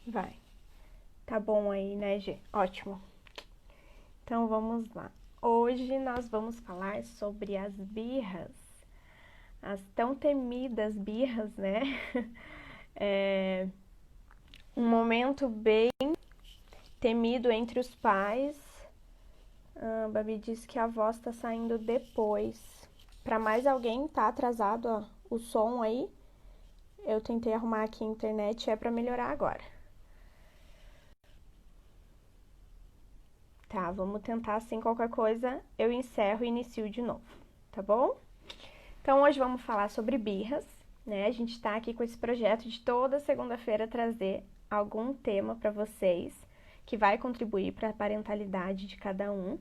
Vai. Tá bom aí, né, Gê? Ótimo. Então vamos lá. Hoje nós vamos falar sobre as birras, as tão temidas birras, né? É um momento bem temido entre os pais. A Babi disse que a voz tá saindo depois. Pra mais alguém, tá atrasado ó, o som aí. Eu tentei arrumar aqui a internet, é pra melhorar agora. Tá, vamos tentar assim, qualquer coisa eu encerro e inicio de novo, tá bom? Então hoje vamos falar sobre birras, né? A gente tá aqui com esse projeto de toda segunda-feira trazer algum tema para vocês que vai contribuir para a parentalidade de cada um.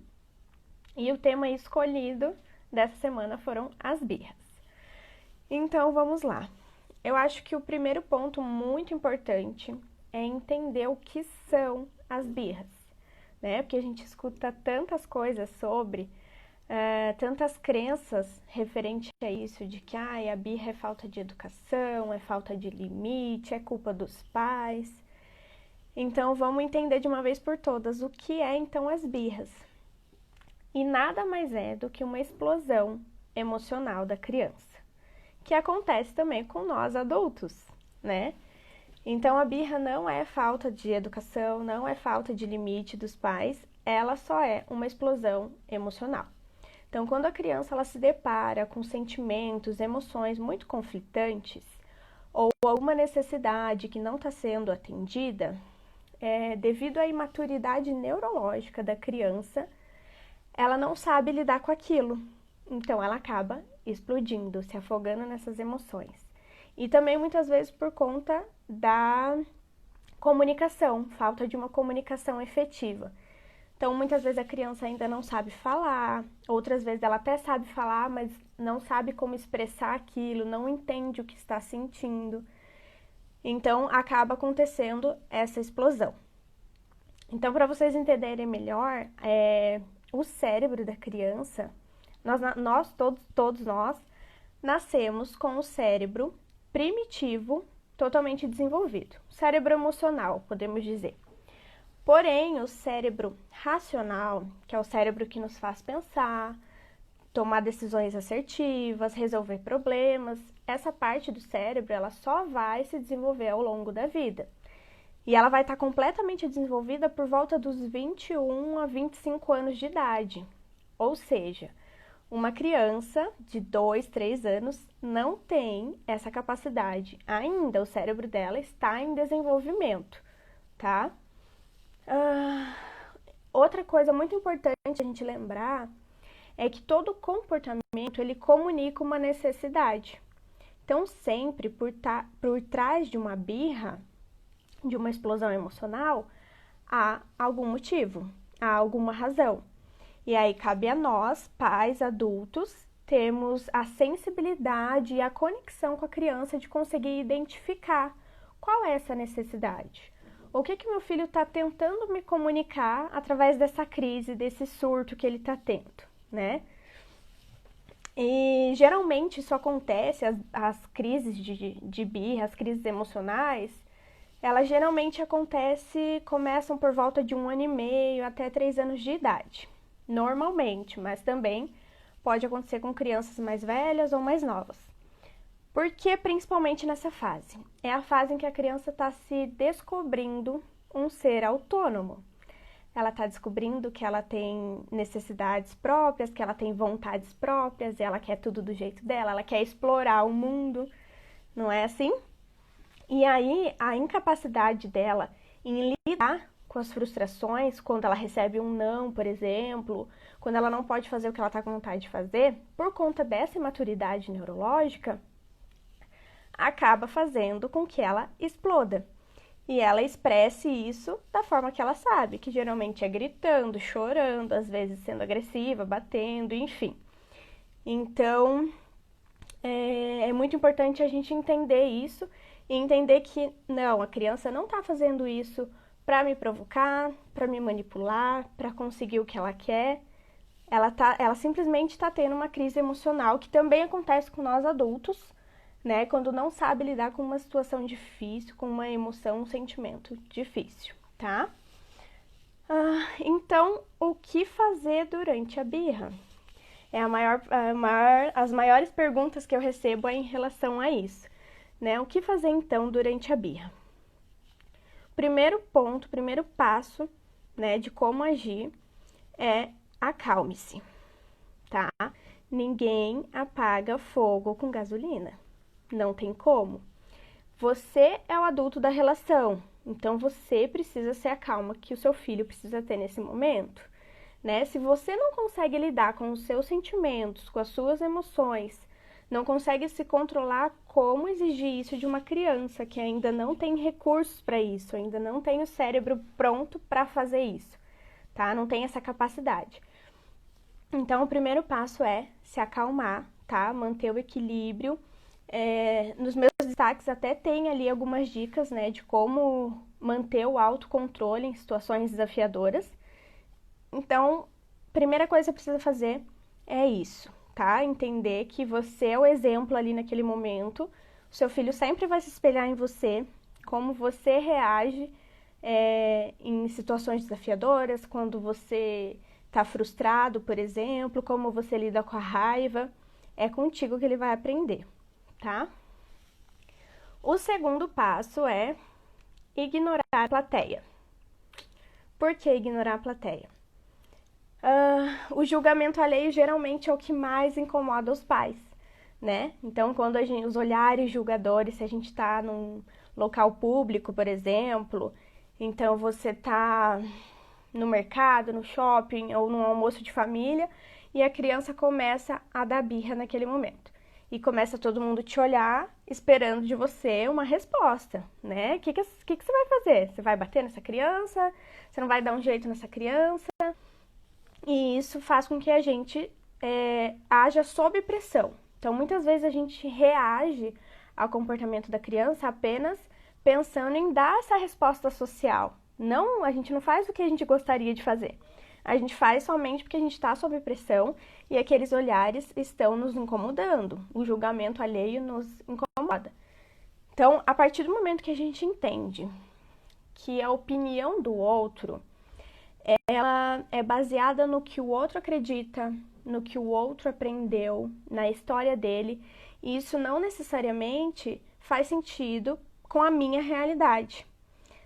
E o tema escolhido dessa semana foram as birras. Então vamos lá. Eu acho que o primeiro ponto muito importante é entender o que são as birras, né? Porque a gente escuta tantas coisas sobre, tantas crenças referente a isso, de que a birra é falta de educação, é falta de limite, é culpa dos pais. Então vamos entender de uma vez por todas o que é então as birras. E nada mais é do que uma explosão emocional da criança, que acontece também com nós adultos, né? Então a birra não é falta de educação, não é falta de limite dos pais, ela só é uma explosão emocional. Então, quando a criança ela se depara com sentimentos, emoções muito conflitantes, ou alguma necessidade que não está sendo atendida, devido à imaturidade neurológica da criança, ela não sabe lidar com aquilo. Então, ela acaba explodindo, se afogando nessas emoções. E também muitas vezes por conta da comunicação, falta de uma comunicação efetiva. Então, muitas vezes a criança ainda não sabe falar, outras vezes ela até sabe falar, mas não sabe como expressar aquilo, não entende o que está sentindo. Então, acaba acontecendo essa explosão. Então, para vocês entenderem melhor, o cérebro da criança, todos nós, nascemos com o cérebro primitivo totalmente desenvolvido. Cérebro emocional, podemos dizer. Porém, o cérebro racional, que é o cérebro que nos faz pensar, tomar decisões assertivas, resolver problemas, essa parte do cérebro ela só vai se desenvolver ao longo da vida. E ela vai estar completamente desenvolvida por volta dos 21 a 25 anos de idade. Ou seja, uma criança de 2, 3 anos não tem essa capacidade ainda, o cérebro dela está em desenvolvimento, tá? Outra coisa muito importante a gente lembrar é que todo comportamento ele comunica uma necessidade. Então, sempre por trás de uma birra, de uma explosão emocional, há algum motivo, há alguma razão. E aí cabe a nós, pais, adultos, termos a sensibilidade e a conexão com a criança de conseguir identificar qual é essa necessidade. O que meu filho está tentando me comunicar através dessa crise, desse surto que ele está tendo, né? E geralmente isso acontece, as crises de birra, as crises emocionais, elas geralmente começam por volta de 1 ano e meio até 3 anos de idade. Normalmente, mas também pode acontecer com crianças mais velhas ou mais novas. Por que principalmente nessa fase? É a fase em que a criança está se descobrindo um ser autônomo. Ela está descobrindo que ela tem necessidades próprias, que ela tem vontades próprias, ela quer tudo do jeito dela, ela quer explorar o mundo, não é assim? E aí, a incapacidade dela em lidar com as frustrações, quando ela recebe um não, por exemplo, quando ela não pode fazer o que ela está com vontade de fazer, por conta dessa imaturidade neurológica, acaba fazendo com que ela exploda. E ela expresse isso da forma que ela sabe, que geralmente é gritando, chorando, às vezes sendo agressiva, batendo, enfim. Então, é muito importante a gente entender isso e entender que não, a criança não está fazendo isso para me provocar, para me manipular, para conseguir o que ela quer. Ela simplesmente está tendo uma crise emocional que também acontece com nós adultos, né? Quando não sabe lidar com uma situação difícil, com uma emoção, um sentimento difícil, tá? Então, o que fazer durante a birra? As maiores perguntas que eu recebo é em relação a isso, né? O que fazer então durante a birra? Primeiro ponto, primeiro passo, né, de como agir é acalme-se, tá? Ninguém apaga fogo com gasolina, não tem como. Você é o adulto da relação, então você precisa ser a calma que o seu filho precisa ter nesse momento, né? Se você não consegue lidar com os seus sentimentos, com as suas emoções, não consegue se controlar, como exigir isso de uma criança que ainda não tem recursos para isso, ainda não tem o cérebro pronto para fazer isso, tá? Não tem essa capacidade. Então, o primeiro passo é se acalmar, tá? Manter o equilíbrio. Nos meus destaques até tem ali algumas dicas, né, de como manter o autocontrole em situações desafiadoras. Então, primeira coisa que você precisa fazer é isso, tá? Entender que você é o exemplo ali naquele momento. O seu filho sempre vai se espelhar em você, como você reage em situações desafiadoras, quando você está frustrado, por exemplo, como você lida com a raiva. É contigo que ele vai aprender, tá? O segundo passo é ignorar a plateia. Por que ignorar a plateia? O julgamento alheio geralmente é o que mais incomoda os pais, né? Então, quando os olhares julgadores, se a gente está num local público, por exemplo, então você está no mercado, no shopping ou num almoço de família e a criança começa a dar birra naquele momento. E começa todo mundo te olhar, esperando de você uma resposta, né? O que você vai fazer? Você vai bater nessa criança? Você não vai dar um jeito nessa criança? E isso faz com que a gente haja sob pressão. Então, muitas vezes a gente reage ao comportamento da criança apenas pensando em dar essa resposta social. Não, a gente não faz o que a gente gostaria de fazer. A gente faz somente porque a gente está sob pressão e aqueles olhares estão nos incomodando. O julgamento alheio nos incomoda. Então, a partir do momento que a gente entende que a opinião do outro ela é baseada no que o outro acredita, no que o outro aprendeu, na história dele, e isso não necessariamente faz sentido com a minha realidade.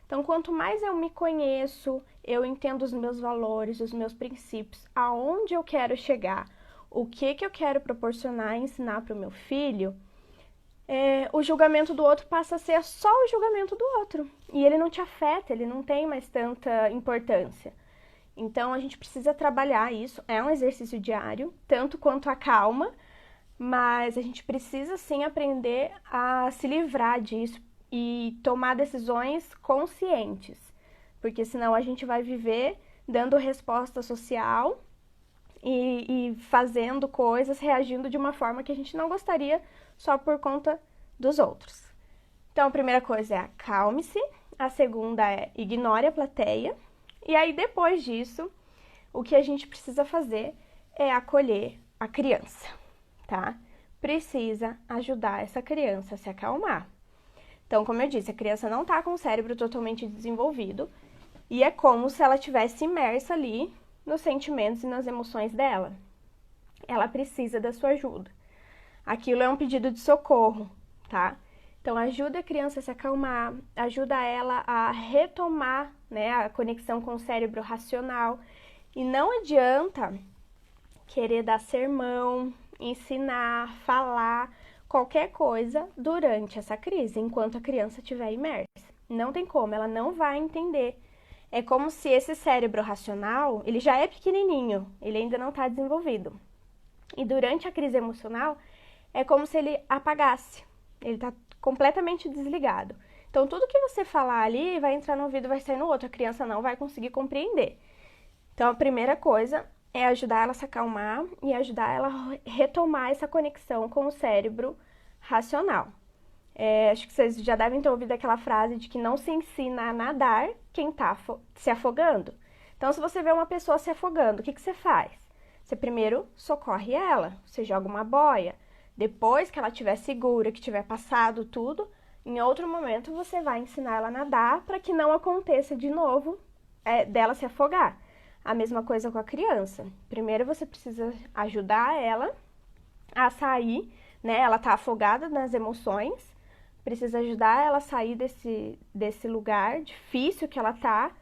Então, quanto mais eu me conheço, eu entendo os meus valores, os meus princípios, aonde eu quero chegar, o que eu quero proporcionar e ensinar para o meu filho, o julgamento do outro passa a ser só o julgamento do outro. E ele não te afeta, ele não tem mais tanta importância. Então, a gente precisa trabalhar isso, é um exercício diário, tanto quanto a calma, mas a gente precisa sim aprender a se livrar disso e tomar decisões conscientes, porque senão a gente vai viver dando resposta social e fazendo coisas, reagindo de uma forma que a gente não gostaria só por conta dos outros. Então, a primeira coisa é acalme-se, a segunda é ignore a plateia, e aí depois disso, o que a gente precisa fazer é acolher a criança, tá? Precisa ajudar essa criança a se acalmar. Então, como eu disse, a criança não está com o cérebro totalmente desenvolvido e é como se ela estivesse imersa ali nos sentimentos e nas emoções dela. Ela precisa da sua ajuda. Aquilo é um pedido de socorro, tá? Então, ajuda a criança a se acalmar, ajuda ela a retomar, né, a conexão com o cérebro racional. E não adianta querer dar sermão, ensinar, falar qualquer coisa durante essa crise, enquanto a criança estiver imersa. Não tem como, ela não vai entender. É como se esse cérebro racional, ele já é pequenininho, ele ainda não está desenvolvido. E durante a crise emocional, é como se ele apagasse, ele está completamente desligado. Então, tudo que você falar ali vai entrar no ouvido e vai sair no outro, a criança não vai conseguir compreender. Então, a primeira coisa é ajudar ela a se acalmar e ajudar ela a retomar essa conexão com o cérebro racional. Acho que vocês já devem ter ouvido aquela frase de que não se ensina a nadar quem está se afogando. Então, se você vê uma pessoa se afogando, o que você faz? Você primeiro socorre ela, você joga uma boia, Depois que ela estiver segura, que tiver passado tudo, em outro momento você vai ensinar ela a nadar para que não aconteça de novo dela se afogar. A mesma coisa com a criança. Primeiro você precisa ajudar ela a sair, né? Ela tá afogada nas emoções, precisa ajudar ela a sair desse lugar difícil que ela tá,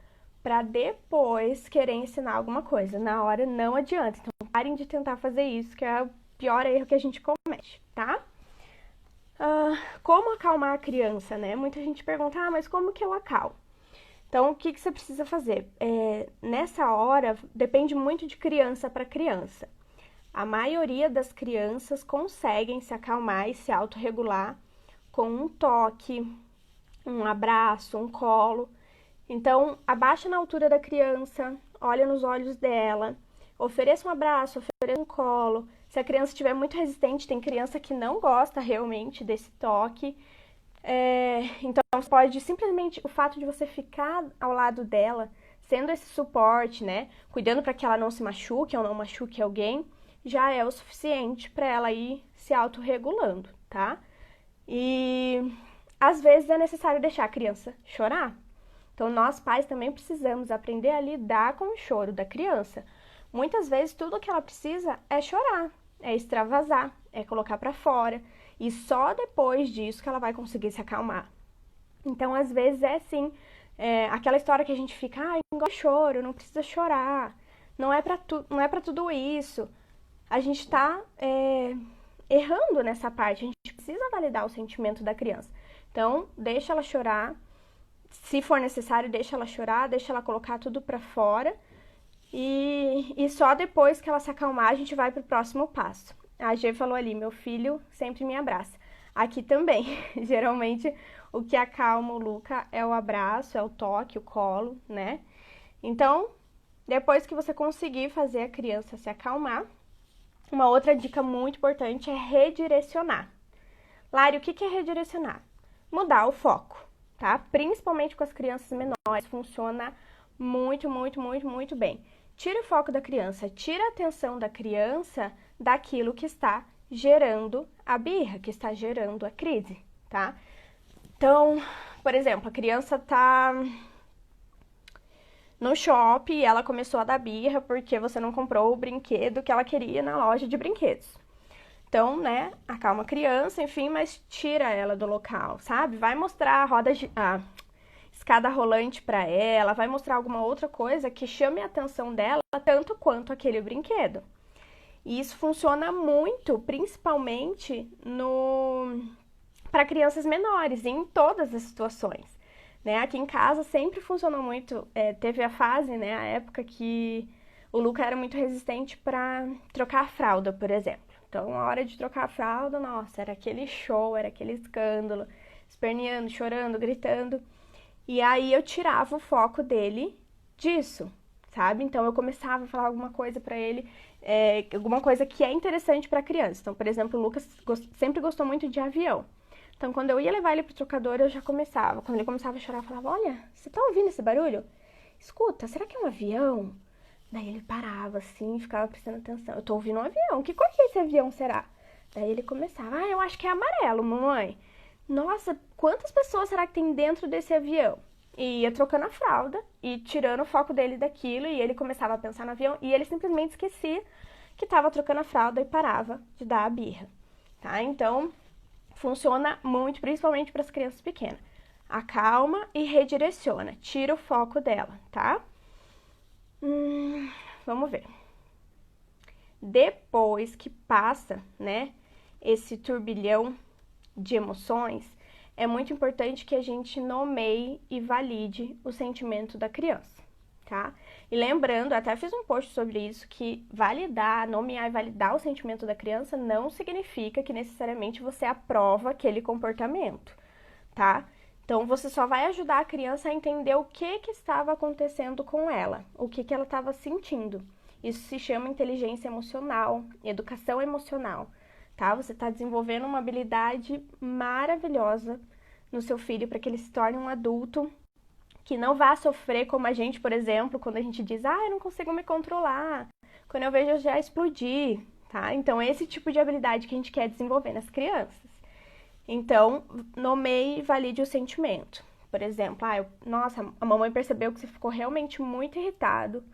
para depois querer ensinar alguma coisa. Na hora não adianta. Então parem de tentar fazer isso, que é o pior erro que a gente comete, tá? Como acalmar a criança, né? Muita gente pergunta, mas como que eu acalmo? Então, o que você precisa fazer? Nessa hora, depende muito de criança para criança. A maioria das crianças conseguem se acalmar e se autorregular com um toque, um abraço, um colo. Então, abaixa na altura da criança, olha nos olhos dela, ofereça um abraço, ofereça um colo. Se a criança estiver muito resistente, tem criança que não gosta realmente desse toque. Então, você pode simplesmente, o fato de você ficar ao lado dela, sendo esse suporte, né, cuidando para que ela não se machuque ou não machuque alguém, já é o suficiente para ela ir se autorregulando, tá? E às vezes é necessário deixar a criança chorar. Então, nós pais também precisamos aprender a lidar com o choro da criança. Muitas vezes, tudo que ela precisa é chorar, é extravasar, é colocar para fora. E só depois disso que ela vai conseguir se acalmar. Então, às vezes, aquela história que a gente fica, não gosto de choro, não precisa chorar, não é para tudo isso. A gente está errando nessa parte, a gente precisa validar o sentimento da criança. Então, deixa ela chorar, se for necessário, deixa ela chorar, deixa ela colocar tudo para fora. E só depois que ela se acalmar, a gente vai para o próximo passo. A G falou ali, meu filho sempre me abraça. Aqui também, geralmente o que acalma o Luca é o abraço, é o toque, o colo, né? Então, depois que você conseguir fazer a criança se acalmar, uma outra dica muito importante é redirecionar. Lari, o que é redirecionar? Mudar o foco, tá? Principalmente com as crianças menores, funciona muito, muito, muito, muito bem. Tira o foco da criança, tira a atenção da criança daquilo que está gerando a birra, que está gerando a crise, tá? Então, por exemplo, a criança tá no shopping e ela começou a dar birra porque você não comprou o brinquedo que ela queria na loja de brinquedos. Então, né, acalma a criança, enfim, mas tira ela do local, sabe? Vai mostrar a escada rolante para ela, vai mostrar alguma outra coisa que chame a atenção dela tanto quanto aquele brinquedo. E isso funciona muito, principalmente para crianças menores, em todas as situações. Né? Aqui em casa sempre funcionou muito. Teve a fase, né, a época que o Luca era muito resistente para trocar a fralda, por exemplo. Então, a hora de trocar a fralda, nossa, era aquele show, era aquele escândalo, esperneando, chorando, gritando. E aí eu tirava o foco dele disso, sabe? Então eu começava a falar alguma coisa pra ele, alguma coisa que é interessante pra criança. Então, por exemplo, o Lucas sempre gostou muito de avião. Então, quando eu ia levar ele pro trocador, eu já começava. Quando ele começava a chorar, eu falava, olha, você tá ouvindo esse barulho? Escuta, será que é um avião? Daí ele parava assim, ficava prestando atenção. Eu tô ouvindo um avião, que cor que esse avião será? Daí ele começava, eu acho que é amarelo, mamãe. Nossa, quantas pessoas será que tem dentro desse avião? E ia trocando a fralda e tirando o foco dele daquilo, e ele começava a pensar no avião, e ele simplesmente esquecia que estava trocando a fralda e parava de dar a birra, tá? Então, funciona muito, principalmente para as crianças pequenas. Acalma e redireciona, tira o foco dela, tá? Vamos ver. Depois que passa, né, esse turbilhão de emoções, é muito importante que a gente nomeie e valide o sentimento da criança, tá? E lembrando, até fiz um post sobre isso, que validar, nomear e validar o sentimento da criança não significa que necessariamente você aprova aquele comportamento, tá? Então, você só vai ajudar a criança a entender o que estava acontecendo com ela, o que ela estava sentindo. Isso se chama inteligência emocional, educação emocional, tá? Você está desenvolvendo uma habilidade maravilhosa no seu filho para que ele se torne um adulto que não vá sofrer como a gente, por exemplo, quando a gente diz, eu não consigo me controlar, quando eu vejo eu já explodir, tá? Então, esse tipo de habilidade que a gente quer desenvolver nas crianças. Então, nomeie e valide o sentimento. Por exemplo, nossa, a mamãe percebeu que você ficou realmente muito irritado,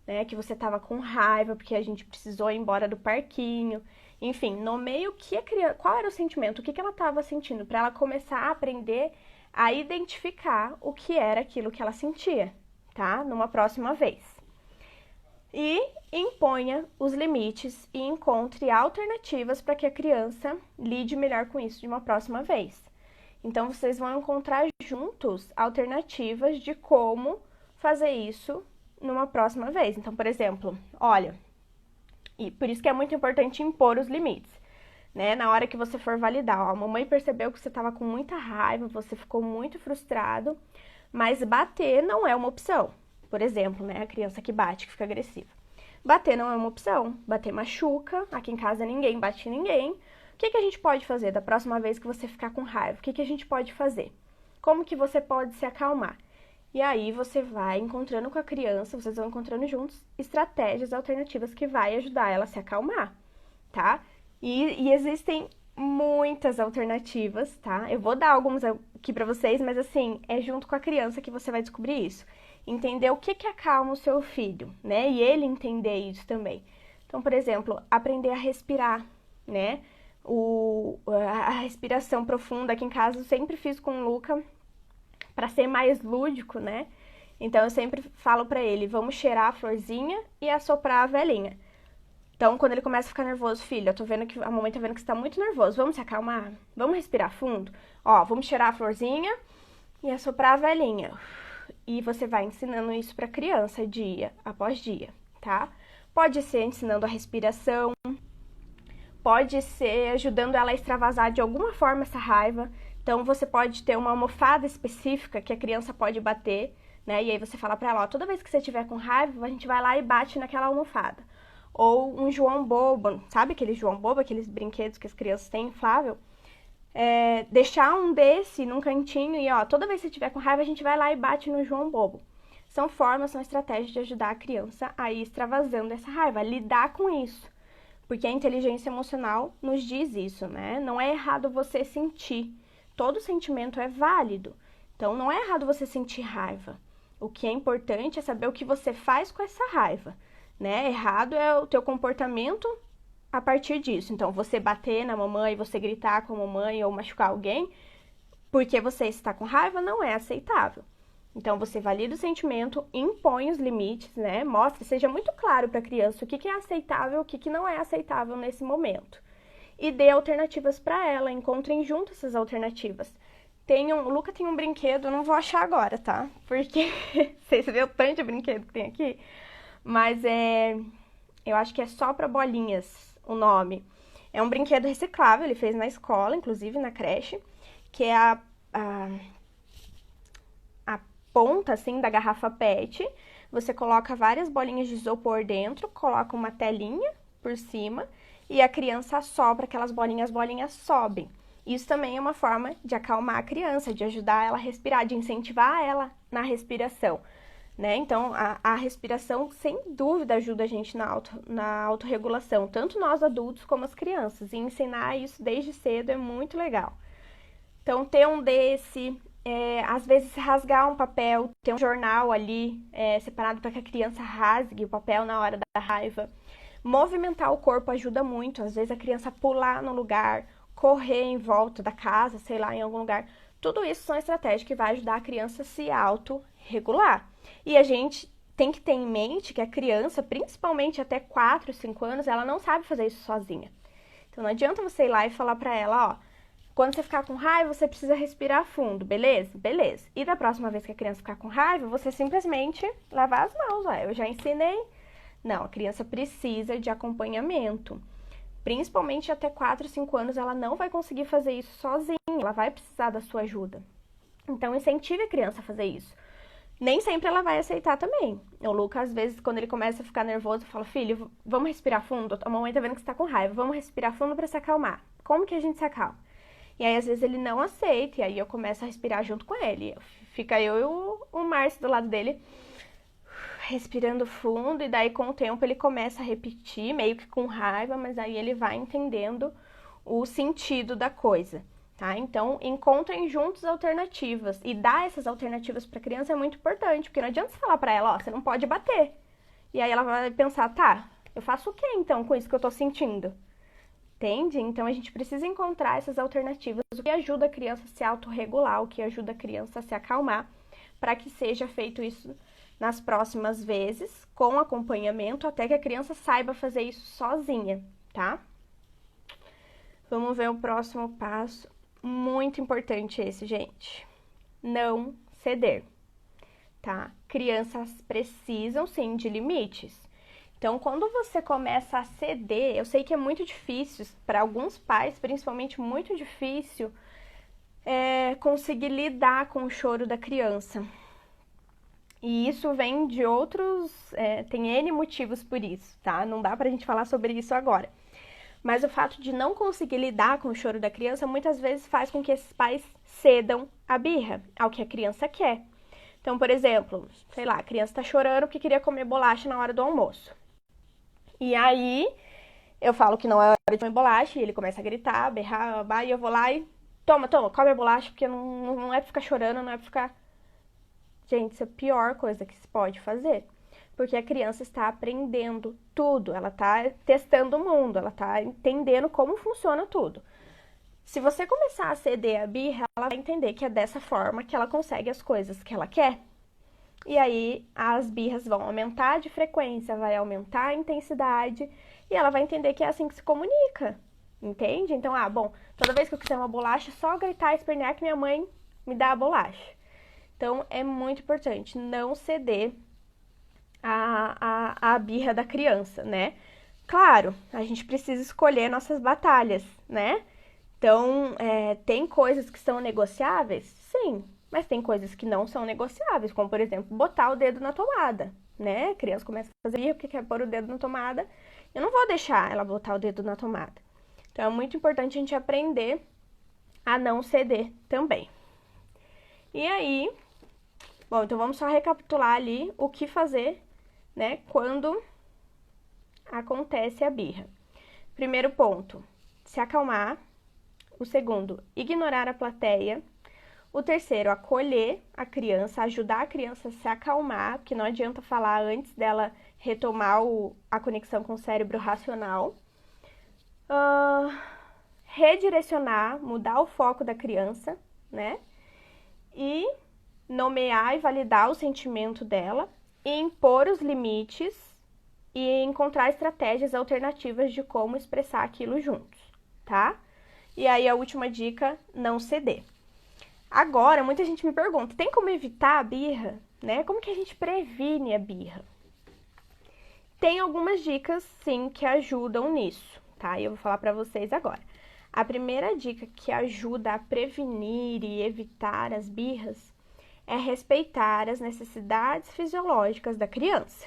né? Que você estava com raiva porque a gente precisou ir embora do parquinho. Enfim, nomeie o que a criança, qual era o sentimento, o que ela estava sentindo, para ela começar a aprender a identificar o que era aquilo que ela sentia, tá? Numa próxima vez. E imponha os limites e encontre alternativas para que a criança lide melhor com isso de uma próxima vez. Então, vocês vão encontrar juntos alternativas de como fazer isso numa próxima vez. Então, por exemplo, olha, e por isso que é muito importante impor os limites, né? Na hora que você for validar, ó, a mamãe percebeu que você estava com muita raiva, você ficou muito frustrado, mas bater não é uma opção. Por exemplo, né, a criança que bate, que fica agressiva. Bater não é uma opção, bater machuca, aqui em casa ninguém bate em ninguém. O que a gente pode fazer da próxima vez que você ficar com raiva? O que a gente pode fazer? Como que você pode se acalmar? E aí você vai encontrando com a criança, vocês vão encontrando juntos estratégias alternativas que vai ajudar ela a se acalmar, tá? E existem muitas alternativas, tá? Eu vou dar algumas aqui pra vocês, mas assim, é junto com a criança que você vai descobrir isso. Entender o que acalma o seu filho, né? E ele entender isso também. Então, por exemplo, aprender a respirar, né? A respiração profunda aqui em casa eu sempre fiz com o Luca para ser mais lúdico, né? Então eu sempre falo para ele, vamos cheirar a florzinha e assoprar a velhinha. Então, quando ele começa a ficar nervoso, filho, eu tô vendo que a mamãe tá vendo que você tá muito nervoso, vamos se acalmar? Vamos respirar fundo? Ó, vamos cheirar a florzinha e assoprar a velhinha. E você vai ensinando isso para a criança dia após dia, tá? Pode ser ensinando a respiração, pode ser ajudando ela a extravasar de alguma forma essa raiva. Então, você pode ter uma almofada específica que a criança pode bater, né? E aí você fala para ela, ó, toda vez que você tiver com raiva, a gente vai lá e bate naquela almofada. Ou um João Bobo, sabe aquele João Bobo, aqueles brinquedos que as crianças têm inflável? Deixar um desse num cantinho e, ó, toda vez que você tiver com raiva, a gente vai lá e bate no João Bobo. São formas, são estratégias de ajudar a criança a ir extravasando essa raiva, a lidar com isso. Porque a inteligência emocional nos diz isso, né? Não é errado você sentir. Todo sentimento é válido. Então, não é errado você sentir raiva. O que é importante é saber o que você faz com essa raiva, né? Errado é o teu comportamento a partir disso. Então, você bater na mamãe, você gritar com a mamãe ou machucar alguém porque você está com raiva não é aceitável. Então, você valida o sentimento, impõe os limites, né? Mostra, seja muito claro para a criança o que é aceitável e o que não é aceitável nesse momento. E dê alternativas para ela, encontrem junto essas alternativas. O Luca tem um brinquedo, eu não vou achar agora, tá? Porque você vê o tanto de brinquedo que tem aqui, mas eu acho que é só para bolinhas o nome. É um brinquedo reciclável, ele fez na escola, inclusive na creche, que é a ponta, assim, da garrafa PET. Você coloca várias bolinhas de isopor dentro, coloca uma telinha por cima e a criança assopra aquelas bolinhas, as bolinhas sobem. Isso também é uma forma de acalmar a criança, de ajudar ela a respirar, de incentivar ela na respiração, né? Então, a respiração, sem dúvida, ajuda a gente na autorregulação, tanto nós adultos como as crianças. E ensinar isso desde cedo é muito legal. Então, ter um desse, às vezes rasgar um papel, ter um jornal ali separado para que a criança rasgue o papel na hora da raiva. Movimentar o corpo ajuda muito, às vezes a criança pular no lugar, correr em volta da casa, sei lá, em algum lugar. Tudo isso são estratégias que vai ajudar a criança a se autorregular. E a gente tem que ter em mente que a criança, principalmente até 4, 5 anos, ela não sabe fazer isso sozinha. Então não adianta você ir lá e falar pra ela, ó, quando você ficar com raiva, você precisa respirar fundo, beleza? Beleza. E da próxima vez que a criança ficar com raiva, você simplesmente lavar as mãos, ó, eu já ensinei. Não, a criança precisa de acompanhamento. Principalmente até 4, 5 anos, ela não vai conseguir fazer isso sozinha, ela vai precisar da sua ajuda. Então, incentive a criança a fazer isso. Nem sempre ela vai aceitar também. O Lucas, às vezes, quando ele começa a ficar nervoso, eu falo, filho, vamos respirar fundo? A mamãe tá vendo que você tá com raiva, vamos respirar fundo pra se acalmar. Como que a gente se acalma? E aí, às vezes, ele não aceita, e aí eu começo a respirar junto com ele. Fica eu e o Márcio do lado dele, respirando fundo, e daí com o tempo ele começa a repetir, meio que com raiva, mas aí ele vai entendendo o sentido da coisa, tá? Então, encontrem juntos alternativas, e dar essas alternativas para a criança é muito importante, porque não adianta você falar para ela, ó, você não pode bater. E aí ela vai pensar, tá, eu faço o que então com isso que eu tô sentindo? Entende? Então a gente precisa encontrar essas alternativas, o que ajuda a criança a se autorregular, o que ajuda a criança a se acalmar, para que seja feito isso nas próximas vezes, com acompanhamento, até que a criança saiba fazer isso sozinha, tá? Vamos ver o próximo passo. Muito importante esse, gente. Não ceder, tá? Crianças precisam, sim, de limites. Então, quando você começa a ceder, eu sei que é muito difícil, para alguns pais, principalmente muito difícil, conseguir lidar com o choro da criança. E isso vem de outros, tem N motivos por isso, tá? Não dá pra gente falar sobre isso agora. Mas o fato de não conseguir lidar com o choro da criança muitas vezes faz com que esses pais cedam a birra ao que a criança quer. Então, por exemplo, sei lá, a criança tá chorando porque queria comer bolacha na hora do almoço. E aí, eu falo que não é hora de comer bolacha, e ele começa a gritar, berrar, e eu vou lá e toma, come a bolacha, porque não é pra ficar chorando, não é pra ficar... Gente, isso é a pior coisa que se pode fazer. Porque a criança está aprendendo tudo, ela está testando o mundo, ela está entendendo como funciona tudo. Se você começar a ceder a birra, ela vai entender que é dessa forma que ela consegue as coisas que ela quer. E aí as birras vão aumentar de frequência, vai aumentar a intensidade, e ela vai entender que é assim que se comunica, entende? Então, bom, toda vez que eu quiser uma bolacha, é só gritar e espernear que minha mãe me dá a bolacha. Então, é muito importante não ceder a birra da criança, né? Claro, a gente precisa escolher nossas batalhas, né? Então, tem coisas que são negociáveis? Sim, mas tem coisas que não são negociáveis, como, por exemplo, botar o dedo na tomada, né? A criança começa a fazer birra porque quer pôr o dedo na tomada, eu não vou deixar ela botar o dedo na tomada. Então, é muito importante a gente aprender a não ceder também. E aí, bom, então vamos só recapitular ali o que fazer, né, quando acontece a birra. Primeiro ponto, se acalmar. O segundo, ignorar a plateia. O terceiro, acolher a criança, ajudar a criança a se acalmar, porque não adianta falar antes dela retomar a conexão com o cérebro racional. Redirecionar, mudar o foco da criança, né? E nomear e validar o sentimento dela, e impor os limites e encontrar estratégias alternativas de como expressar aquilo juntos, tá? E aí a última dica, não ceder. Agora, muita gente me pergunta, tem como evitar a birra, né? Como que a gente previne a birra? Tem algumas dicas, sim, que ajudam nisso, tá? E eu vou falar pra vocês agora. A primeira dica que ajuda a prevenir e evitar as birras é respeitar as necessidades fisiológicas da criança,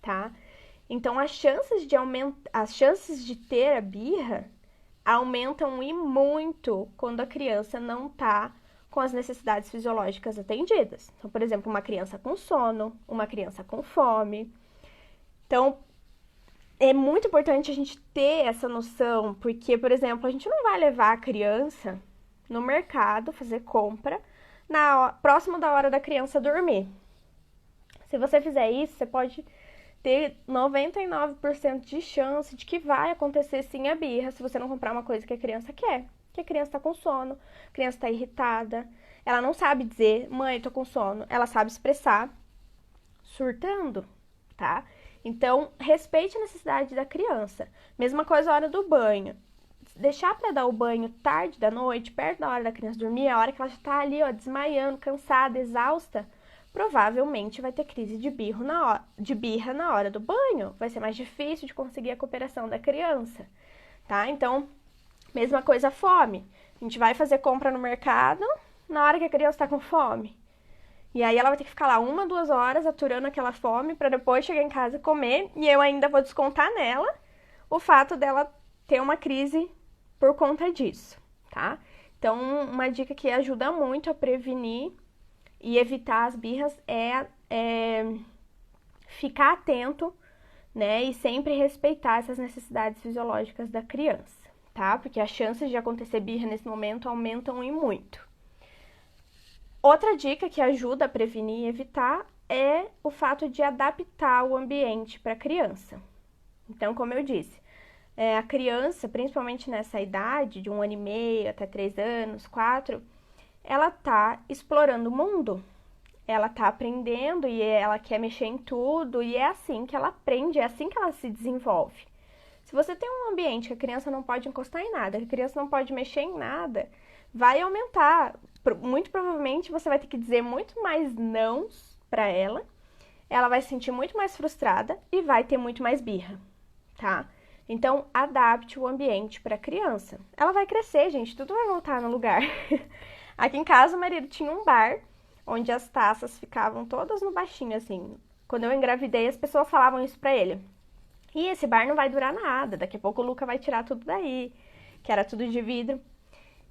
tá? Então, as chances de ter a birra aumentam e muito quando a criança não tá com as necessidades fisiológicas atendidas. Então, por exemplo, uma criança com sono, uma criança com fome. Então, é muito importante a gente ter essa noção, porque, por exemplo, a gente não vai levar a criança no mercado fazer compra próximo da hora da criança dormir. Se você fizer isso, você pode ter 99% de chance de que vai acontecer sim a birra se você não comprar uma coisa que a criança quer. Que a criança tá com sono, a criança tá irritada, ela não sabe dizer, mãe, tô com sono, ela sabe expressar surtando, tá? Então, respeite a necessidade da criança. Mesma coisa a hora do banho. Deixar para dar o banho tarde da noite, perto da hora da criança dormir, a hora que ela já tá ali, ó, desmaiando, cansada, exausta, provavelmente vai ter crise de birra na hora do banho. Vai ser mais difícil de conseguir a cooperação da criança, tá? Então, mesma coisa a fome. A gente vai fazer compra no mercado na hora que a criança tá com fome. E aí ela vai ter que ficar lá 1, 2 horas aturando aquela fome para depois chegar em casa e comer. E eu ainda vou descontar nela o fato dela ter uma crise por conta disso, tá? Então, uma dica que ajuda muito a prevenir e evitar as birras é ficar atento, né, e sempre respeitar essas necessidades fisiológicas da criança, tá? Porque as chances de acontecer birra nesse momento aumentam e muito. Outra dica que ajuda a prevenir e evitar é o fato de adaptar o ambiente para a criança. Então, como eu disse, a criança, principalmente nessa idade, de 1 ano e meio até 3 anos, 4, ela tá explorando o mundo. Ela tá aprendendo e ela quer mexer em tudo, e é assim que ela aprende, é assim que ela se desenvolve. Se você tem um ambiente que a criança não pode encostar em nada, que a criança não pode mexer em nada, vai aumentar. Muito provavelmente você vai ter que dizer muito mais nãos para ela, ela vai se sentir muito mais frustrada e vai ter muito mais birra, tá? Então, adapte o ambiente para a criança. Ela vai crescer, gente, tudo vai voltar no lugar. Aqui em casa, o marido tinha um bar onde as taças ficavam todas no baixinho, assim. Quando eu engravidei, as pessoas falavam isso pra ele. E esse bar não vai durar nada, daqui a pouco o Luca vai tirar tudo daí, que era tudo de vidro.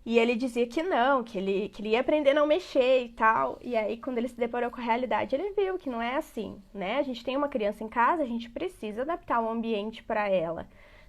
E ele dizia que não, que ele ia aprender a não mexer e tal. E aí, quando ele se deparou com a realidade, ele viu que não é assim, né? A gente tem uma criança em casa, a gente precisa adaptar o ambiente para ela,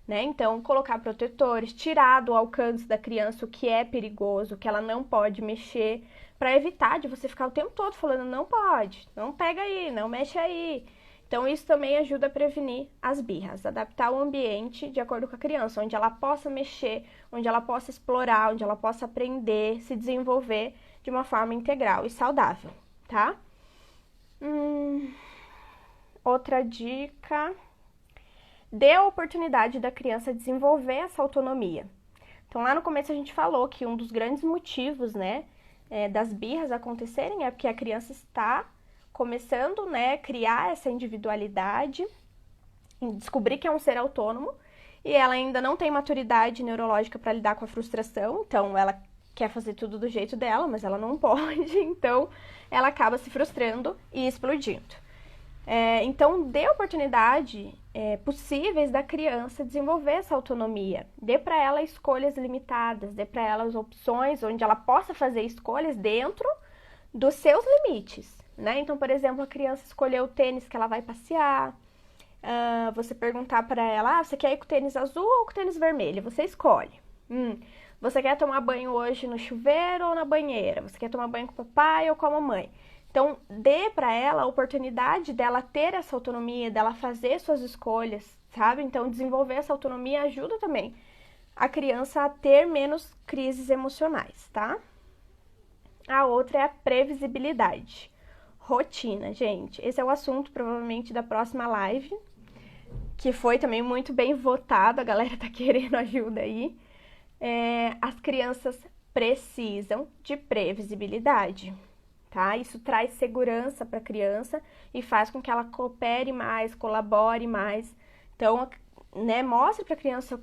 né? Então, colocar protetores, tirar do alcance da criança o que é perigoso, o que ela não pode mexer, para evitar de você ficar o tempo todo falando, não pode, não pega aí, não mexe aí. Então, isso também ajuda a prevenir as birras, adaptar o ambiente de acordo com a criança, onde ela possa mexer, onde ela possa explorar, onde ela possa aprender, se desenvolver de uma forma integral e saudável, tá? Outra dica, dê a oportunidade da criança desenvolver essa autonomia. Então, lá no começo a gente falou que um dos grandes motivos, né, das birras acontecerem é porque a criança está começando, né, criar essa individualidade, descobrir que é um ser autônomo, e ela ainda não tem maturidade neurológica para lidar com a frustração, então ela quer fazer tudo do jeito dela, mas ela não pode, então ela acaba se frustrando e explodindo. Então, dê oportunidade possíveis da criança desenvolver essa autonomia. Dê para ela escolhas limitadas, dê para ela as opções onde ela possa fazer escolhas dentro dos seus limites, né? Então, por exemplo, a criança escolher o tênis que ela vai passear, você perguntar para ela, você quer ir com o tênis azul ou com o tênis vermelho? Você escolhe. Você quer tomar banho hoje no chuveiro ou na banheira? Você quer tomar banho com o papai ou com a mamãe? Então, dê para ela a oportunidade dela ter essa autonomia, dela fazer suas escolhas, sabe? Então, desenvolver essa autonomia ajuda também a criança a ter menos crises emocionais, tá? A outra é a previsibilidade. Rotina, gente. Esse é o assunto, provavelmente, da próxima live, que foi também muito bem votado, a galera tá querendo ajuda aí. As crianças precisam de previsibilidade. Tá? Isso traz segurança para a criança e faz com que ela coopere mais, colabore mais. Então, né, mostre para a criança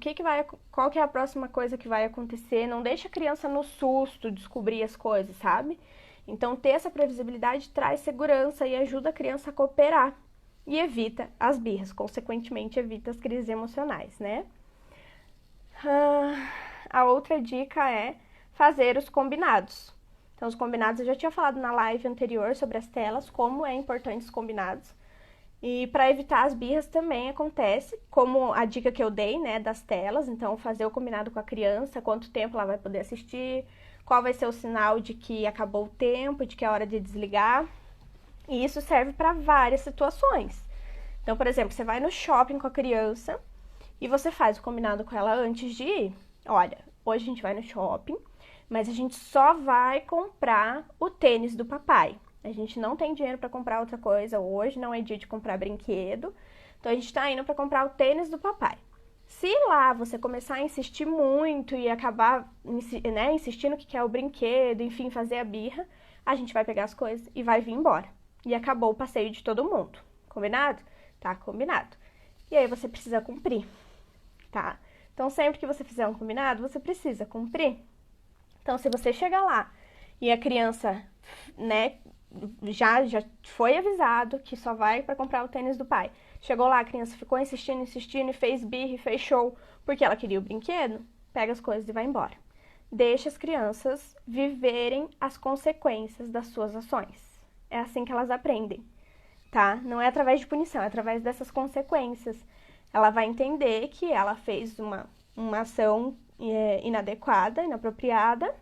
qual que é a próxima coisa que vai acontecer. Não deixe a criança no susto descobrir as coisas, sabe? Então, ter essa previsibilidade traz segurança e ajuda a criança a cooperar e evita as birras, consequentemente evita as crises emocionais, né? A outra dica é fazer os combinados. Então, os combinados, eu já tinha falado na live anterior sobre as telas, como é importante os combinados. E para evitar as birras também acontece, como a dica que eu dei, né, das telas. Então, fazer o combinado com a criança, quanto tempo ela vai poder assistir, qual vai ser o sinal de que acabou o tempo, de que é hora de desligar. E isso serve para várias situações. Então, por exemplo, você vai no shopping com a criança e você faz o combinado com ela antes de ir. Olha, hoje a gente vai no shopping, mas a gente só vai comprar o tênis do papai. A gente não tem dinheiro para comprar outra coisa hoje, não é dia de comprar brinquedo. Então, a gente está indo para comprar o tênis do papai. Se lá você começar a insistir muito e acabar, né, insistindo que quer o brinquedo, enfim, fazer a birra, a gente vai pegar as coisas e vai vir embora. E acabou o passeio de todo mundo. Combinado? Tá, combinado. E aí você precisa cumprir, tá? Então, sempre que você fizer um combinado, você precisa cumprir. Então, se você chega lá e a criança, né, já foi avisado que só vai para comprar o tênis do pai. Chegou lá, a criança ficou insistindo e fez birra e fez show porque ela queria o brinquedo, pega as coisas e vai embora. Deixa as crianças viverem as consequências das suas ações. É assim que elas aprendem. tá? Não é através de punição, é através dessas consequências. Ela vai entender que ela fez uma ação inadequada, inapropriada,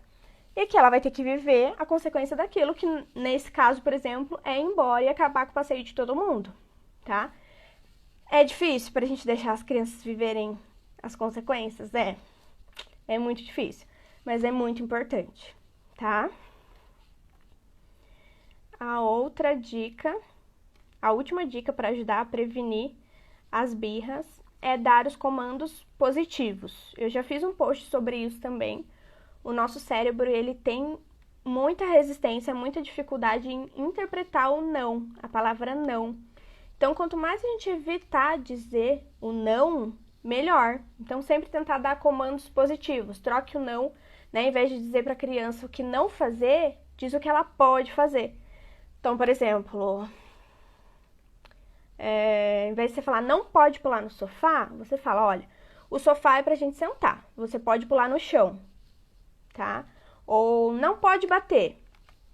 e que ela vai ter que viver a consequência daquilo, que nesse caso, por exemplo, é ir embora e acabar com o passeio de todo mundo, tá? É difícil pra gente deixar as crianças viverem as consequências? É muito difícil, mas é muito importante, tá? A outra dica, a última dica para ajudar a prevenir as birras é dar os comandos positivos. Eu já fiz um post sobre isso também. O nosso cérebro, ele tem muita resistência, muita dificuldade em interpretar o não, a palavra não. Então, quanto mais a gente evitar dizer o não, melhor. Então, sempre tentar dar comandos positivos. Troque o não, né? Em vez de dizer para a criança o que não fazer, diz o que ela pode fazer. Então, por exemplo, em vez de você falar não pode pular no sofá, você fala, olha, o sofá é pra gente sentar. Você pode pular no chão, tá? Ou não pode bater.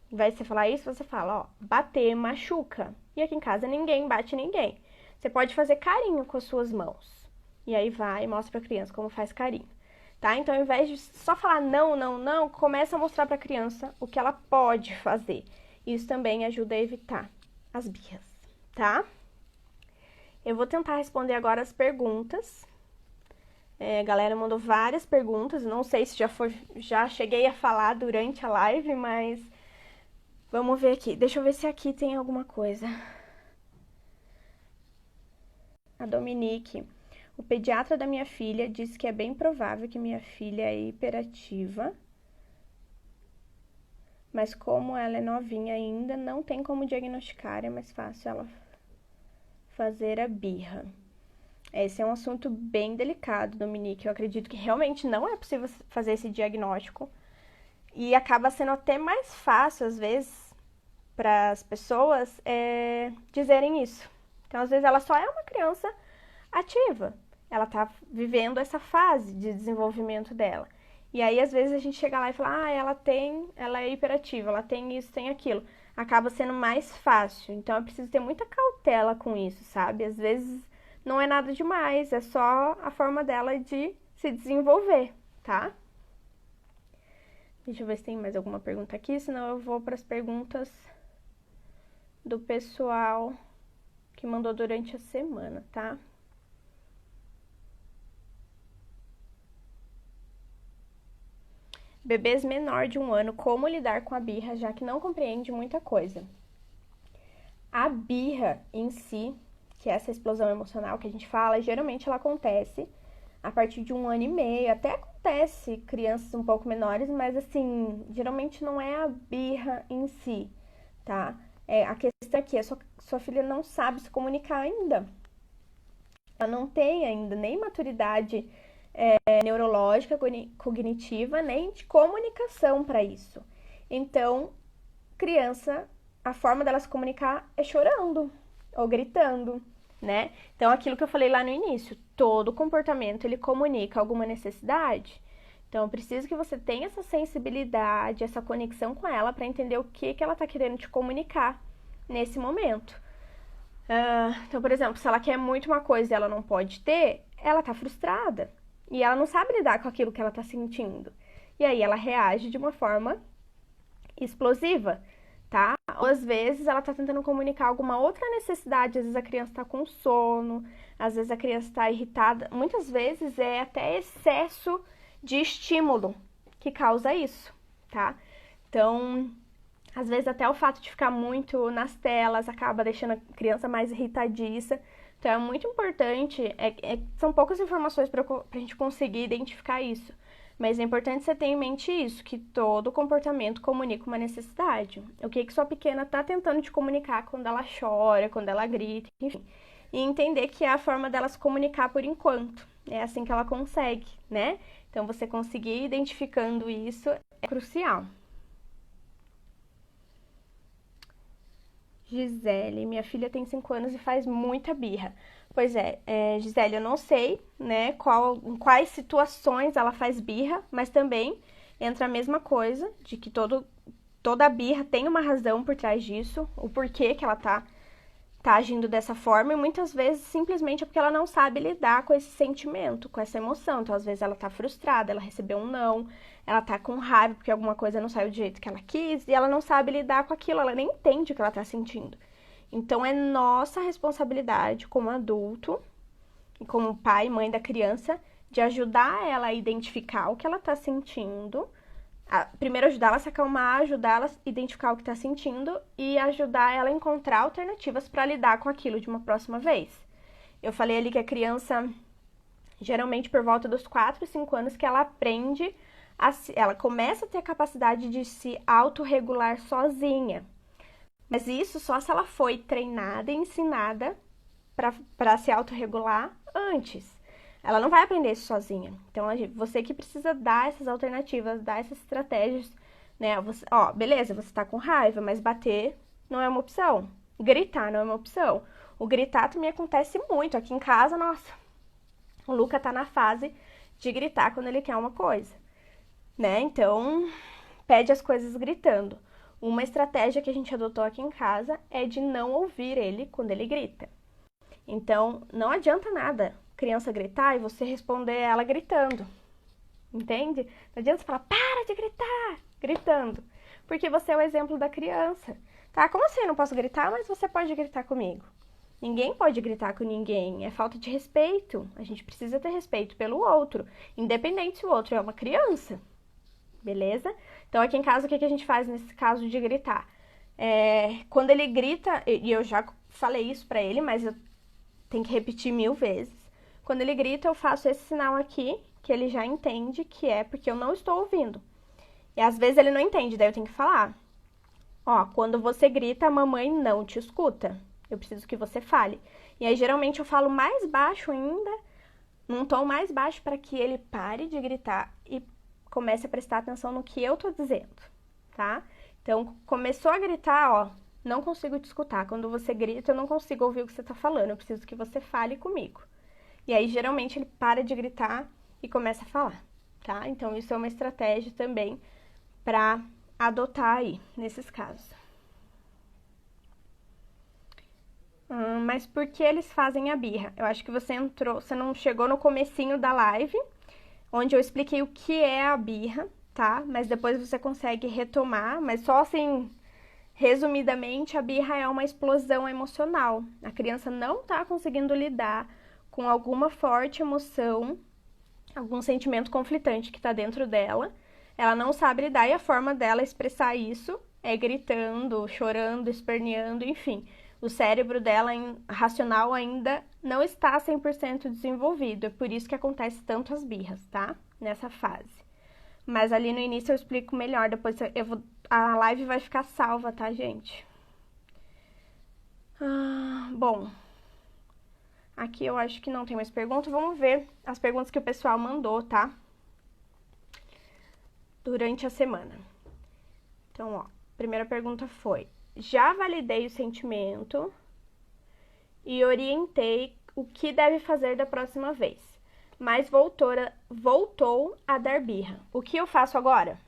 Ao invés de você falar isso, você fala, ó, bater machuca. E aqui em casa ninguém bate ninguém. Você pode fazer carinho com as suas mãos. E aí vai e mostra pra criança como faz carinho, tá? Então, ao invés de só falar não, não, não, começa a mostrar pra criança o que ela pode fazer. Isso também ajuda a evitar as birras, tá? Eu vou tentar responder agora as perguntas. A galera mandou várias perguntas, não sei se já cheguei a falar durante a live, mas vamos ver aqui. Deixa eu ver se aqui tem alguma coisa. A Dominique, o pediatra da minha filha disse que é bem provável que minha filha é hiperativa, mas como ela é novinha ainda, não tem como diagnosticar, é mais fácil ela fazer a birra. Esse é um assunto bem delicado, Dominique. Eu acredito que realmente não é possível fazer esse diagnóstico. E acaba sendo até mais fácil, às vezes, para as pessoas dizerem isso. Então, às vezes, ela só é uma criança ativa. Ela tá vivendo essa fase de desenvolvimento dela. E aí, às vezes, a gente chega lá e fala, ela é hiperativa, ela tem isso, tem aquilo. Acaba sendo mais fácil. Então, é preciso ter muita cautela com isso, sabe? Às vezes não é nada demais, é só a forma dela de se desenvolver, tá? Deixa eu ver se tem mais alguma pergunta aqui, senão eu vou para as perguntas do pessoal que mandou durante a semana, tá? Bebês menor de 1 ano, como lidar com a birra, já que não compreende muita coisa? A birra em si, que é essa explosão emocional que a gente fala, geralmente ela acontece a partir de 1 ano e meio. Até acontece crianças um pouco menores, mas assim, geralmente não é a birra em si, tá? A questão aqui é sua filha não sabe se comunicar ainda. Ela não tem ainda nem maturidade neurológica, cognitiva, nem de comunicação para isso. Então, criança, a forma dela se comunicar é chorando ou gritando, né? Então, aquilo que eu falei lá no início, todo comportamento, ele comunica alguma necessidade. Então, eu preciso que você tenha essa sensibilidade, essa conexão com ela para entender o que ela tá querendo te comunicar nesse momento. Então, por exemplo, se ela quer muito uma coisa e ela não pode ter, ela tá frustrada. E ela não sabe lidar com aquilo que ela tá sentindo. E aí, ela reage de uma forma explosiva, tá? Ou às vezes ela tá tentando comunicar alguma outra necessidade, às vezes a criança tá com sono, às vezes a criança tá irritada, muitas vezes é até excesso de estímulo que causa isso, tá? Então, às vezes até o fato de ficar muito nas telas acaba deixando a criança mais irritadiça. Então, é muito importante, são poucas informações pra gente conseguir identificar isso. Mas é importante você ter em mente isso, que todo comportamento comunica uma necessidade. O que sua pequena tá tentando te comunicar quando ela chora, quando ela grita, enfim. E entender que é a forma dela se comunicar por enquanto. É assim que ela consegue, né? Então, você conseguir ir identificando isso é crucial. Gisele, minha filha tem 5 anos e faz muita birra. Pois Gisele, eu não sei, né, em quais situações ela faz birra, mas também entra a mesma coisa, de que toda birra tem uma razão por trás disso, o porquê que ela tá tá agindo dessa forma e muitas vezes simplesmente é porque ela não sabe lidar com esse sentimento, com essa emoção. Então, às vezes ela tá frustrada, ela recebeu um não, ela tá com raiva porque alguma coisa não saiu do jeito que ela quis e ela não sabe lidar com aquilo, ela nem entende o que ela tá sentindo. Então, é nossa responsabilidade como adulto e como pai e mãe da criança de ajudar ela a identificar o que ela tá sentindo. Primeiro ajudar ela a se acalmar, ajudar ela a identificar o que está sentindo e ajudar ela a encontrar alternativas para lidar com aquilo de uma próxima vez. Eu falei ali que a criança, geralmente por volta dos 4, 5 anos, que ela aprende, ela começa a ter a capacidade de se autorregular sozinha. Mas isso só se ela foi treinada e ensinada para se autorregular antes. Ela não vai aprender isso sozinha. Então, você que precisa dar essas alternativas, dar essas estratégias, né? Beleza, você tá com raiva, mas bater não é uma opção. Gritar não é uma opção. O gritar também acontece muito. Aqui em casa, nossa, o Luca tá na fase de gritar quando ele quer uma coisa, né? Então, pede as coisas gritando. Uma estratégia que a gente adotou aqui em casa é de não ouvir ele quando ele grita. Então, não adianta nada criança gritar e você responder ela gritando, entende? Não adianta você falar, para de gritar, gritando, porque você é o exemplo da criança, tá? Como assim eu não posso gritar, mas você pode gritar comigo? Ninguém pode gritar com ninguém, é falta de respeito, a gente precisa ter respeito pelo outro, independente se o outro é uma criança, beleza? Então aqui em casa o que a gente faz nesse caso de gritar? Quando ele grita, e eu já falei isso pra ele, mas eu tenho que repetir 1000 vezes. Quando ele grita, eu faço esse sinal aqui, que ele já entende que é porque eu não estou ouvindo. E às vezes ele não entende, daí eu tenho que falar. Ó, quando você grita, a mamãe não te escuta. Eu preciso que você fale. E aí, geralmente, eu falo mais baixo ainda, num tom mais baixo, para que ele pare de gritar e comece a prestar atenção no que eu tô dizendo, tá? Então, começou a gritar, ó, não consigo te escutar. Quando você grita, eu não consigo ouvir o que você tá falando. Eu preciso que você fale comigo. E aí, geralmente, ele para de gritar e começa a falar, tá? Então, isso é uma estratégia também para adotar aí, nesses casos. Mas por que eles fazem a birra? Eu acho que você não chegou no comecinho da live, onde eu expliquei o que é a birra, tá? Mas depois você consegue retomar, mas só assim, resumidamente, a birra é uma explosão emocional. A criança não tá conseguindo lidar com alguma forte emoção, algum sentimento conflitante que está dentro dela, ela não sabe lidar e a forma dela expressar isso é gritando, chorando, esperneando, enfim. O cérebro dela racional ainda não está 100% desenvolvido, é por isso que acontece tanto as birras, tá? Nessa fase. Mas ali no início eu explico melhor, depois a live vai ficar salva, tá, gente? Bom... Aqui eu acho que não tem mais perguntas. Vamos ver as perguntas que o pessoal mandou, tá? Durante a semana. Então, ó, primeira pergunta foi: já validei o sentimento e orientei o que deve fazer da próxima vez, mas voltou a dar birra. O que eu faço agora?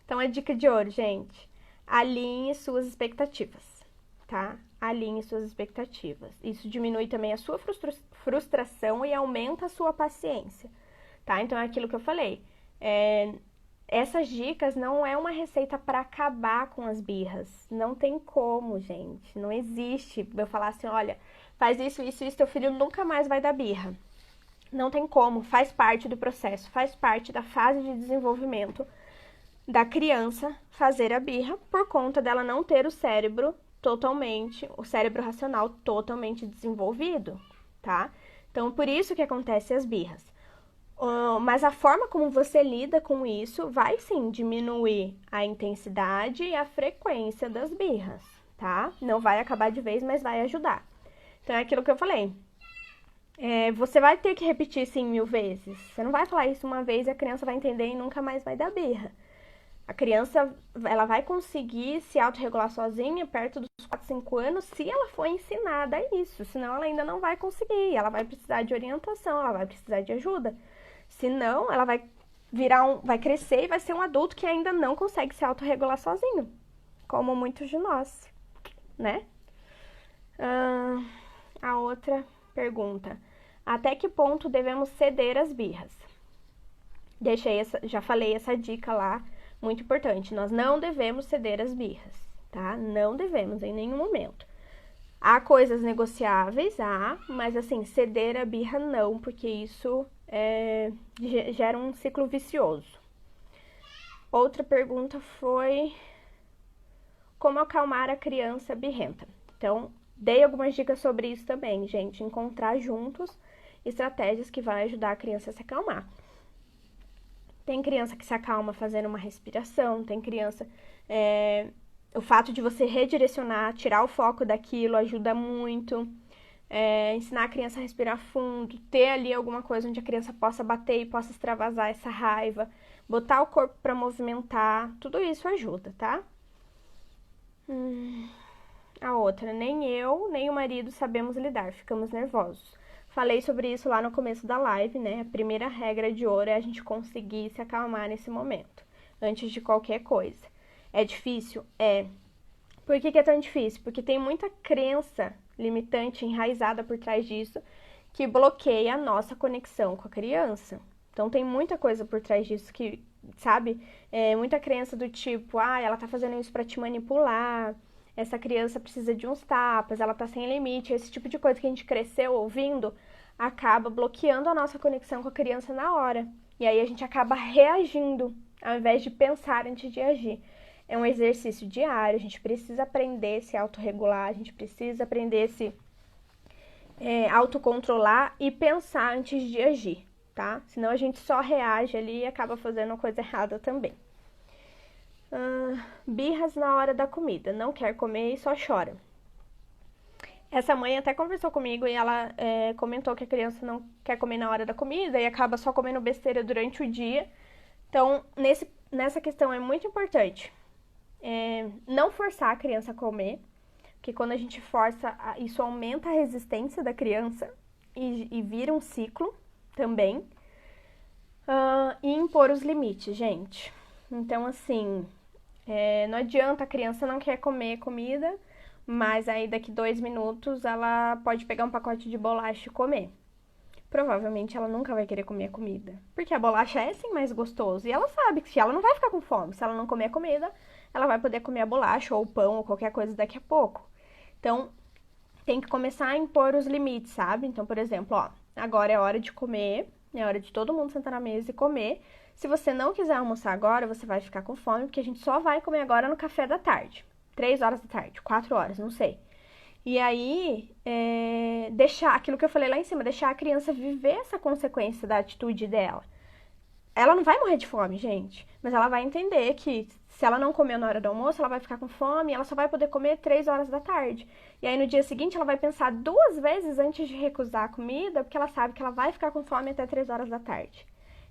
Então, a dica de ouro, gente: alinhe suas expectativas, tá? Alinhe suas expectativas. Isso diminui também a sua frustração e aumenta a sua paciência, tá? Então, é aquilo que eu falei. Essas dicas não é uma receita para acabar com as birras. Não tem como, gente. Não existe eu falar assim, olha, faz isso, isso, isso, teu filho nunca mais vai dar birra. Não tem como. Faz parte do processo, faz parte da fase de desenvolvimento da criança fazer a birra por conta dela não ter o cérebro racional totalmente desenvolvido, tá? Então, por isso que acontecem as birras. Mas a forma como você lida com isso vai, sim, diminuir a intensidade e a frequência das birras, tá? Não vai acabar de vez, mas vai ajudar. Então, é aquilo que eu falei. Você vai ter que repetir, sim, 1000 vezes. Você não vai falar isso uma vez e a criança vai entender e nunca mais vai dar birra. A criança, ela vai conseguir se autorregular sozinha perto dos 4, 5 anos se ela for ensinada a isso. Senão, ela ainda não vai conseguir. Ela vai precisar de orientação, ela vai precisar de ajuda. Senão, ela vai vai crescer e vai ser um adulto que ainda não consegue se autorregular sozinho. Como muitos de nós, né? Ah, a outra pergunta: até que ponto devemos ceder às birras? Já falei essa dica lá, muito importante. Nós não devemos ceder às birras, tá? Não devemos em nenhum momento. Há coisas negociáveis, mas assim, ceder a birra não, porque isso gera um ciclo vicioso. Outra pergunta foi como acalmar a criança birrenta. Então, dei algumas dicas sobre isso também, gente. Encontrar juntos estratégias que vão ajudar a criança a se acalmar. Tem criança que se acalma fazendo uma respiração, tem criança... o fato de você redirecionar, tirar o foco daquilo ajuda muito. Ensinar a criança a respirar fundo, ter ali alguma coisa onde a criança possa bater e possa extravasar essa raiva, botar o corpo para movimentar, tudo isso ajuda, tá? A outra, nem eu, nem o marido sabemos lidar, ficamos nervosos. Falei sobre isso lá no começo da live, né? A primeira regra de ouro é a gente conseguir se acalmar nesse momento, antes de qualquer coisa. É difícil? É. Por que é tão difícil? Porque tem muita crença limitante enraizada por trás disso que bloqueia a nossa conexão com a criança. Então tem muita coisa por trás disso que, sabe? Muita crença do tipo, ela tá fazendo isso pra te manipular, essa criança precisa de uns tapas, ela tá sem limite, esse tipo de coisa que a gente cresceu ouvindo acaba bloqueando a nossa conexão com a criança na hora. E aí a gente acaba reagindo, ao invés de pensar antes de agir. É um exercício diário, a gente precisa aprender a se autorregular, a gente precisa aprender a se autocontrolar e pensar antes de agir, tá? Senão a gente só reage ali e acaba fazendo a coisa errada também. Birras na hora da comida, não quer comer e só chora. Essa mãe até conversou comigo e ela comentou que a criança não quer comer na hora da comida e acaba só comendo besteira durante o dia. Então, nessa questão é muito importante não forçar a criança a comer, porque quando a gente força, isso aumenta a resistência da criança e vira um ciclo também. E impor os limites, gente. Então, assim, não adianta, a criança não quer comer comida, mas aí daqui 2 minutos ela pode pegar um pacote de bolacha e comer. Provavelmente ela nunca vai querer comer a comida, porque a bolacha é sim mais gostoso e ela sabe que se ela não vai ficar com fome, se ela não comer a comida, ela vai poder comer a bolacha ou o pão ou qualquer coisa daqui a pouco. Então, tem que começar a impor os limites, sabe? Então, por exemplo, agora é hora de comer, é hora de todo mundo sentar na mesa e comer. Se você não quiser almoçar agora, você vai ficar com fome, porque a gente só vai comer agora no café da tarde. 3 horas da tarde, 4 horas, não sei. E aí, deixar aquilo que eu falei lá em cima, deixar a criança viver essa consequência da atitude dela. Ela não vai morrer de fome, gente, mas ela vai entender que se ela não comer na hora do almoço, ela vai ficar com fome e ela só vai poder comer 3 horas da tarde. E aí no dia seguinte ela vai pensar 2 vezes antes de recusar a comida, porque ela sabe que ela vai ficar com fome até 3 horas da tarde.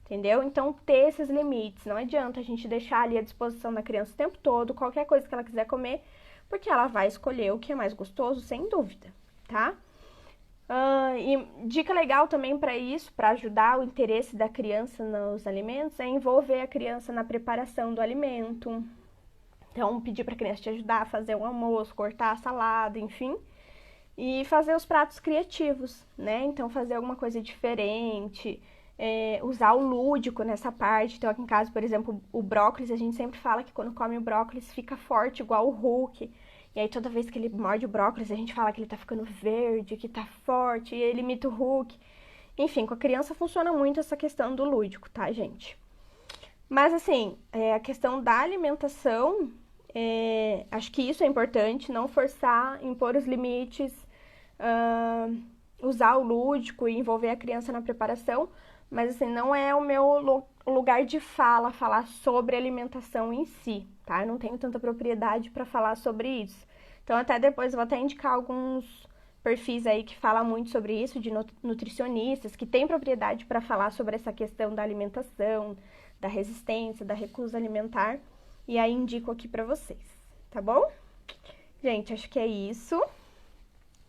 Entendeu? Então, ter esses limites. Não adianta a gente deixar ali à disposição da criança o tempo todo, qualquer coisa que ela quiser comer, porque ela vai escolher o que é mais gostoso, sem dúvida, tá? E dica legal também para isso, para ajudar o interesse da criança nos alimentos, é envolver a criança na preparação do alimento. Então, pedir para a criança te ajudar a fazer o almoço, cortar a salada, enfim. E fazer os pratos criativos, né? Então, fazer alguma coisa diferente, usar o lúdico nessa parte. Então, aqui em casa, por exemplo, o brócolis, a gente sempre fala que quando come o brócolis fica forte, igual o Hulk. E aí, toda vez que ele morde o brócolis, a gente fala que ele tá ficando verde, que tá forte, e ele imita o Hulk. Enfim, com a criança funciona muito essa questão do lúdico, tá, gente? Mas, assim, a questão da alimentação, acho que isso é importante, não forçar, impor os limites, usar o lúdico e envolver a criança na preparação, mas assim, não é o meu lugar de fala, falar sobre alimentação em si, tá? Eu não tenho tanta propriedade para falar sobre isso. Então, até depois eu vou até indicar alguns perfis aí que falam muito sobre isso, de nutricionistas, que têm propriedade para falar sobre essa questão da alimentação, da resistência, da recusa alimentar, e aí indico aqui para vocês, tá bom? Gente, acho que é isso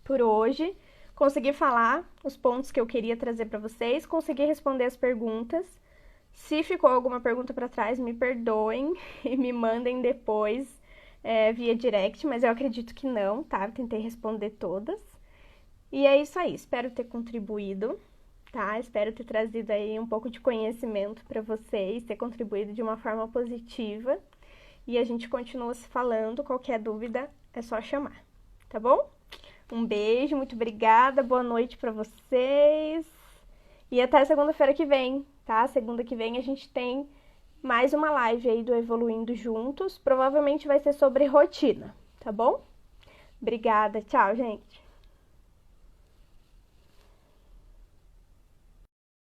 por hoje. Consegui falar os pontos que eu queria trazer para vocês, consegui responder as perguntas. Se ficou alguma pergunta para trás, me perdoem e me mandem depois via direct, mas eu acredito que não, tá? Eu tentei responder todas. E é isso aí, espero ter contribuído, tá? Espero ter trazido aí um pouco de conhecimento para vocês, ter contribuído de uma forma positiva. E a gente continua se falando, qualquer dúvida é só chamar, tá bom? Um beijo, muito obrigada, boa noite para vocês. E até segunda-feira que vem, tá? Segunda que vem a gente tem mais uma live aí do Evoluindo Juntos. Provavelmente vai ser sobre rotina, tá bom? Obrigada, tchau, gente.